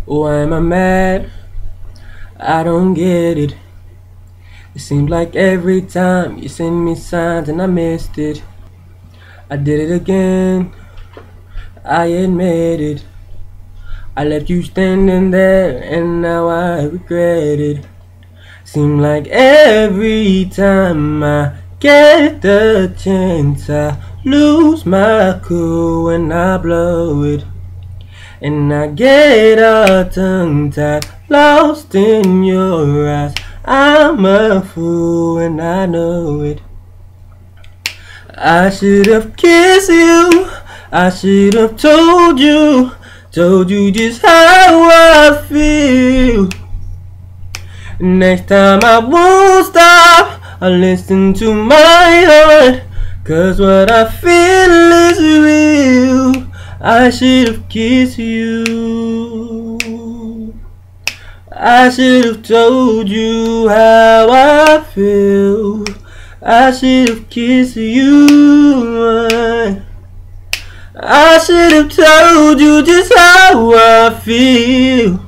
Why am I mad? I don't get it. It seems like every time you send me signs and I missed it. I did it again, I admit it. I left you standing there and now I regret it. Seems like every time I get the chance I lose my cool and I blow it. And I get all tongue-tied, lost in your eyes. I'm a fool and I know it. I should have kissed you, I should have told you just how I feel. Next time I won't stop, I'll listen to my heart, 'cause what I feel is real. I should have kissed you, I should have told you how I feel. I should have kissed you, I should have told you just how I feel.